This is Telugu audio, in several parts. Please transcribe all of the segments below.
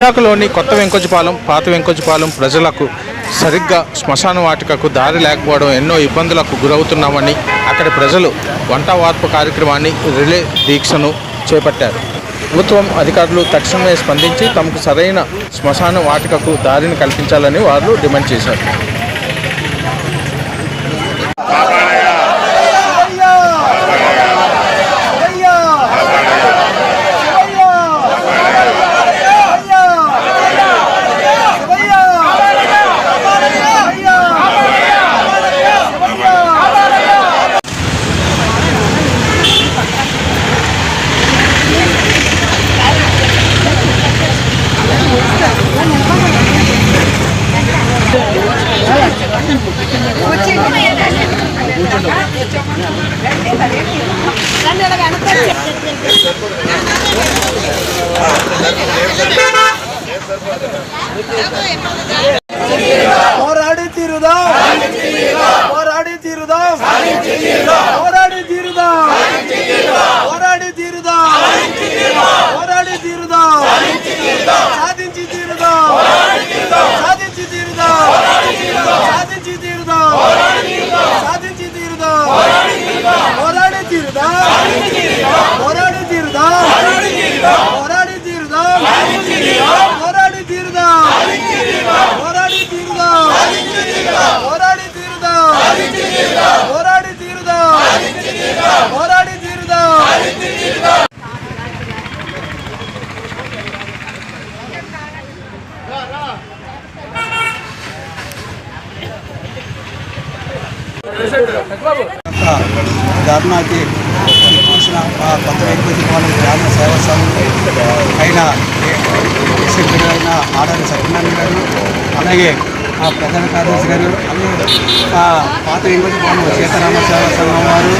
విశాఖలోని కొత్త వెంకొచ్చిపాలెం, పాత వెంకొచ్చిపాలెం ప్రజలకు సరిగ్గా శ్మశాన వాటికకు దారి లేకపోవడం ఎన్నో ఇబ్బందులకు గురవుతున్నామని అక్కడి ప్రజలు వంట వార్పు కార్యక్రమాన్ని రిలే దీక్షను చేపట్టారు. ప్రభుత్వం అధికారులు తక్షణమే స్పందించి తమకు సరైన శ్మశాన వాటికకు దారిని కల్పించాలని వారు డిమాండ్ చేశారు. పోరాడి తీరుదాం, పోరాడి తీరుదాం, పోరాడి తీరుదాం, పోరాడి తీరుదాం, పోరాడి తీరుదాం, సాధించి తీరుదాం, సాధించి తీరుదాం, సాధించి తీరుదాం, సాధించి తీరుదాం, పోరాడి తీరుదాం, పోరాడి తీరుదాం, పోరాడి తీరుదాం, పోరాడి తీరుదాం, పోరాడి తీరుదాం, పోరాడి తీరుదాం, పోరాడి తీరుదాం, పోరాడి తీరుదాం. ధర్నాకి చూసిన కొత్త వెంకొచ్చిపాలెం గ్రామ సేవా సంఘం అయిన ఎస్ఎంపీ అయిన ఆడారి సత్యనారాయణ గారు, అలాగే ప్రధాన కార్యదర్శి గారు, అలాగే పాత వెంకొచ్చిపాలెం సీతారామ సేవా సంఘం వారు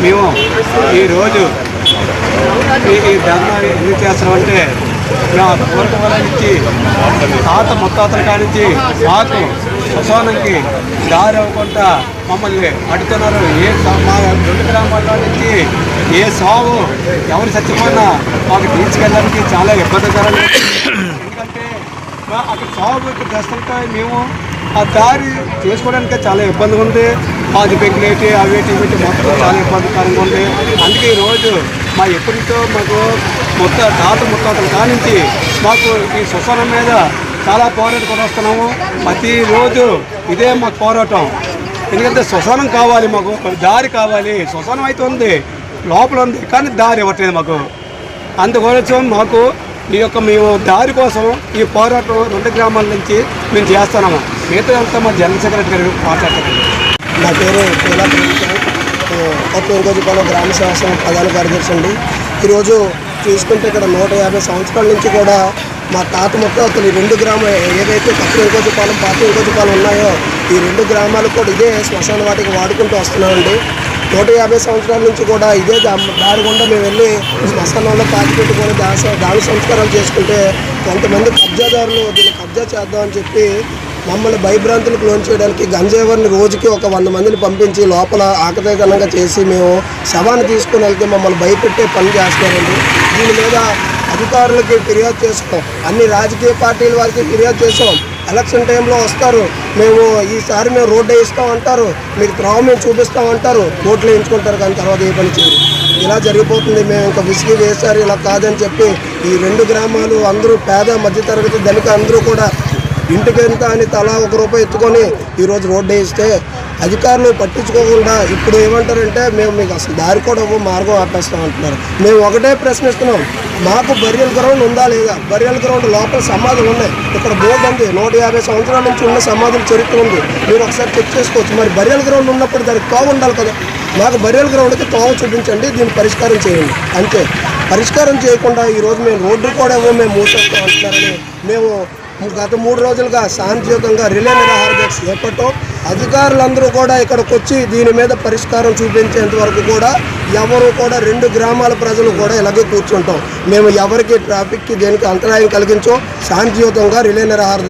మేము ఈరోజు ఈ ధర్నా ఎందుకు చేస్తామంటే మా పూర్వకాలం నుంచి తాత ముత్తాతల కానించి మాకు శ్మశానంకి దారి అవ్వకుండా మమ్మల్ని అడుగుతున్నారు. మా 2 గ్రామాల నుంచి ఏ సావు ఎవరు చచ్చిపోయినా మాకు తీసుకెళ్ళడానికి చాలా ఇబ్బందికరంగా, ఎందుకంటే అక్కడ సాగు తెస్తుంటే మేము ఆ దారి చేసుకోవడానికి చాలా ఇబ్బందిగా ఉంది. మాది పెంకులేటి అవేటి ఇవేటి మొత్తం చాలా ఇబ్బందికరంగా ఉంది. అందుకే ఈరోజు మా ఎప్పటితో మాకు తాత ముత్తాతల కానించి మాకు ఈ శ్మశానం మీద చాలా పోరాటం కూడా వస్తున్నాము. ప్రతిరోజు ఇదే మాకు పోరాటం, ఎందుకంటే శ్మశానం కావాలి, మాకు దారి కావాలి. శ్మశానం అయితే ఉంది, లోపల ఉంది, కానీ దారి ఇవ్వట్లేదు మాకు. అందుకోసం మాకు మేము దారి కోసం ఈ పోరాటం 2 గ్రామాల నుంచి మేము చేస్తున్నాము. మిగతా అంతా మా జనరల్ సెక్రటరీ గారు మాట్లాడతారు. నా పేరు పూలా ప్రభుత్వం, కొత్త వెంకొచ్చిపాలెం గ్రామ సేవా సంఘం ప్రధాన కార్యదర్శి అండి. ఈరోజు చూసుకుంటే ఇక్కడ 150 సంవత్సరాల నుంచి కూడా మా తాత ముత్తాతలు ఈ 2 గ్రామాలు ఏదైతే కొత్త వెంకొచ్చిపాలెం, పాత వెంకొచ్చిపాలెం ఉన్నాయో ఈ 2 గ్రామాలు కూడా ఇదే శ్మశాన వాటికి వాడుకుంటూ వస్తున్నామండి. 150 సంవత్సరాల నుంచి కూడా ఇదే దారి గుండా మేము వెళ్ళి శ్మశానంలో పాతిపెట్టుకొని దాని సంస్కారాలు చేసుకుంటే కొంతమంది కబ్జాదారులు దీన్ని కబ్జా చేద్దామని చెప్పి మమ్మల్ని భయభ్రాంతులకు లోన్ చేయడానికి గంజాయివర్ని రోజుకి ఒక 100 మందిని పంపించి లోపల ఆకతాయితనంగా చేసి మేము శవాన్ని తీసుకుని వెళ్తే మమ్మల్ని భయపెట్టే పని చేస్తున్నారండి. దీని మీద అధికారులకి ఫిర్యాదు చేస్తాం, అన్ని రాజకీయ పార్టీల వారికి ఫిర్యాదు చేసాం. ఎలక్షన్ టైంలో వస్తారు, ఈసారి మేము రోడ్డు వేయిస్తాం అంటారు, మీకు త్రోవ మేము చూపిస్తాం అంటారు, ఓట్లు వేయించుకుంటారు, కానీ తర్వాత ఏ పని చేయరు. ఇలా జరిగిపోతుంది. మేము ఇంకా విసిగి వేశారు, ఇలా కాదని చెప్పి ఈ 2 గ్రామాలు అందరూ పేద మధ్యతరగతి ధనిక అందరూ కూడా ఇంటికెంత అని తలా ₹1 ఎత్తుకొని ఈరోజు రోడ్డు వేయిస్తే అధికారులు పట్టించుకోకుండా ఇప్పుడు ఏమంటారంటే మేము మీకు అసలు దారి కూడా మార్గం ఆపేస్తాం అంటున్నారు. మేము ఒకటే ప్రశ్నిస్తున్నాం, మాకు బరియల్ గ్రౌండ్ ఉందా లేదా? బరియల్ గ్రౌండ్ లోపల సమాధులు ఉన్నాయి, ఇక్కడ బోర్డు ఉంది, 150 సంవత్సరాల నుంచి ఉన్న సమాధుల చరిత్ర ఉంది, మీరు ఒకసారి చెక్ చేసుకోవచ్చు. మరి బరియల్ గ్రౌండ్ ఉన్నప్పుడు దానికి తోవ ఉండాలి కదా. మాకు బరియల్ గ్రౌండ్కి తోవ చూపించండి, దీన్ని పరిష్కారం చేయండి అంతే. పరిష్కారం చేయకుండా ఈరోజు మేము రోడ్డు కూడా మేము మూసేస్తాం అంటున్నారని మేము గత 3 రోజులుగా శాంతియుతంగా రిలే నిరాహార దీక్ష చేపట్టాం. అధికారులందరూ కూడా ఇక్కడికి వచ్చి దీని మీద పరిష్కారం చూపించేంత వరకు కూడా ఎవరు కూడా 2 గ్రామాల ప్రజలు కూడా ఇలాగే కూర్చుంటాం. మేము ఎవరికి ట్రాఫిక్కి దేనికి అంతరాయం కలిగించో శాంతియుతంగా రిలే నిరాహార